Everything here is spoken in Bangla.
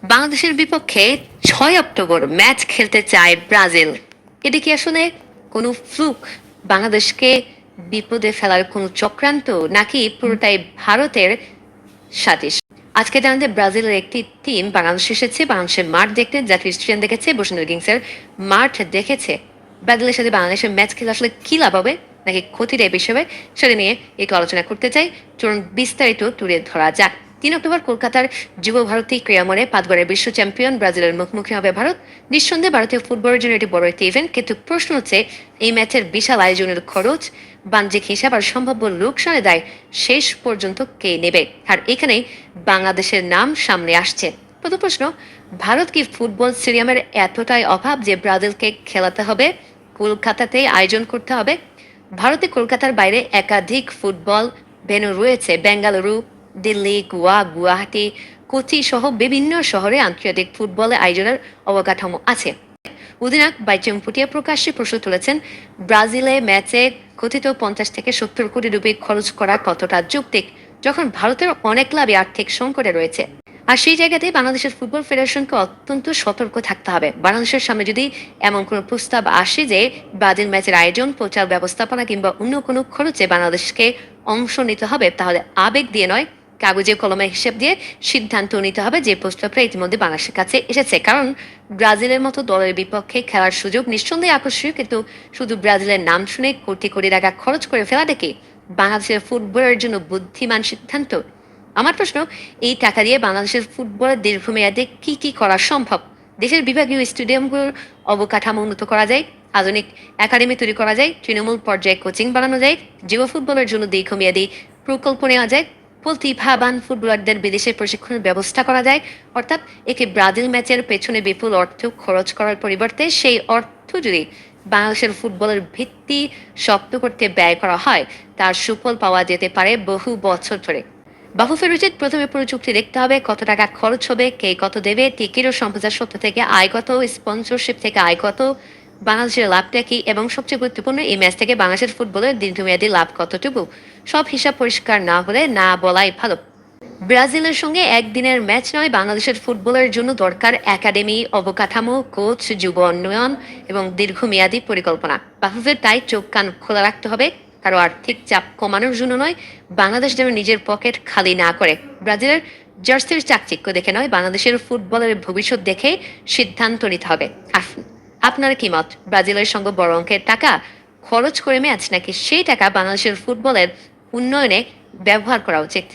বাংলাদেশের বিপক্ষে 6 অক্টোবর ম্যাচ খেলতে চায় ব্রাজিল। এটা কি আসলে কোনো ফ্লুক, বাংলাদেশকে বিপদে ফেলার কোনো চক্রান্ত, নাকি পুরোটাই ভারতের সাজিশ? আজকে জানাতে ব্রাজিলের একটি টিম বাংলাদেশে এসেছে, বাংলাদেশের মাঠ দেখতে, যা ক্রিস্টিয়ান দেখেছে, বসুন্ধরা কিংসের মাঠ দেখেছে। ব্রাজিলের সাথে বাংলাদেশের ম্যাচ খেলে আসলে কি লাভ হবে নাকি ক্ষতির এই বিষয়ে, সেটা নিয়ে একটু আলোচনা করতে চাই। চলুন বিস্তারিত তুলে ধরা যাক। 3 অক্টোবর কলকাতার যুব ভারতী ক্রীড়ামনে 5বারের বিশ্ব চ্যাম্পিয়ন ব্রাজিলের মুখোমুখি হবে ভারত। নিঃসন্দেহে ভারতীয় ফুটবলের জন্য এটি বড় একটি ইভেন্ট, কিন্তু প্রশ্ন হচ্ছে এই ম্যাচের বিশাল আয়োজনের খরচ, বাণিজ্যিক হিসাব আর সম্ভাব্য লোকসানের দায় শেষ পর্যন্ত কে নেবে? আর এখানেই বাংলাদেশের নাম সামনে আসছে। প্রথম প্রশ্ন, ভারত কি ফুটবল স্টেডিয়ামের এতটাই অভাব যে ব্রাজিলকে খেলাতে হবে, কলকাতাতে আয়োজন করতে হবে? ভারতে কলকাতার বাইরে একাধিক ফুটবল ভেন্যু রয়েছে। বেঙ্গালুরু, দিল্লি, গোয়া, গুয়াহাটি, কোচি সহ বিভিন্ন শহরে আন্তর্জাতিক ফুটবল আয়োজনের অবকাঠামো আছে। অধিনায়ক বাইচুং ভুটিয়া প্রকাশ্যে প্রশ্ন তুলেছেন, ব্রাজিলে ম্যাচে কথিত 50 থেকে 70 কোটি রুপি খরচ করা কতটা যৌক্তিক, যখন ভারতের অনেক ক্লাবই আর্থিক সংকটে রয়েছে। আর সেই জায়গাতেই বাংলাদেশের ফুটবল ফেডারেশনকে অত্যন্ত সতর্ক থাকতে হবে। বাংলাদেশের সামনে যদি এমন কোনো প্রস্তাব আসে যে ব্রাজিল ম্যাচের আয়োজন, প্রচার, ব্যবস্থাপনা কিংবা অন্য কোনো খরচে বাংলাদেশকে অংশ নিতে হবে, তাহলে আবেগ দিয়ে নয়, কাগজে কলমে হিসেব দিয়ে সিদ্ধান্ত নিতে হবে, যে প্রস্তাবটা ইতিমধ্যে বাংলাদেশের কাছে এসেছে। কারণ ব্রাজিলের মতো দলের বিপক্ষে খেলার সুযোগ নিঃসন্দেহে আকর্ষণীয়, কিন্তু শুধু ব্রাজিলের নাম শুনে কোটি কোটি টাকা খরচ করে ফেলাটা কি বাংলাদেশের ফুটবলের জন্য বুদ্ধিমান সিদ্ধান্ত? আমার প্রশ্ন, এই টাকা দিয়ে বাংলাদেশের ফুটবলের দীর্ঘমেয়াদে কি কি করা সম্ভব? দেশের বিভাগীয় স্টেডিয়ামগুলোর অবকাঠামো উন্নত করা যায়, আধুনিক একাডেমি তৈরি করা যায়, তৃণমূল পর্যায়ে কোচিং বানানো যায়, যুব ফুটবলের জন্য দীর্ঘমেয়াদী প্রকল্প নেওয়া যায়, প্রতিভাবান ফুটবলারদের বিদেশে প্রশিক্ষণের ব্যবস্থা করা যায়। অর্থাৎ একে ব্রাজিল ম্যাচের পেছনে বিপুল অর্থ খরচ করার পরিবর্তে সেই অর্থ যদি বাংলাদেশের ফুটবলের ভিত্তি শক্ত করতে ব্যয় করা হয়, তার সুফল পাওয়া যেতে পারে বহু বছর ধরে। বাফুফের উচিত প্রথমে পুরো চুক্তি দেখতে হবে, কত টাকা খরচ হবে, কে কত দেবে, টিকিট ও সম্প্রচার সত্য থেকে আয় কত, স্পন্সরশিপ থেকে আয় কত, বাংলাদেশের লাভটা কি, এবং সবচেয়ে গুরুত্বপূর্ণ, এই ম্যাচ থেকে বাংলাদেশের ফুটবলের দীর্ঘমেয়াদী লাভ কতটুকু। সব হিসাব পরিষ্কার না হলে না বলাই ভালো। ব্রাজিলের সঙ্গে একদিনের ম্যাচ নয়, বাংলাদেশের ফুটবলের জন্য দরকার একাডেমি, অবকাঠামো, কোচ, যুব উন্নয়ন এবং দীর্ঘমেয়াদী পরিকল্পনা। বাফুফের তাই চোখ কান খোলা রাখতে হবে, কারো আর্থিক চাপ কমানোর জন্য নয়, বাংলাদেশ যেন নিজের পকেট খালি না করে। ব্রাজিলের জার্সির চাকচিক্য দেখে নয়, বাংলাদেশের ফুটবলের ভবিষ্যৎ দেখে সিদ্ধান্ত নিতে হবে। আপনার কি মত? ব্রাজিলের সঙ্গে বড় অঙ্কের টাকা খরচ করে ম্যাচ, নাকি সেই টাকা বাংলাদেশের ফুটবলের উন্নয়নে ব্যবহার করা উচিত?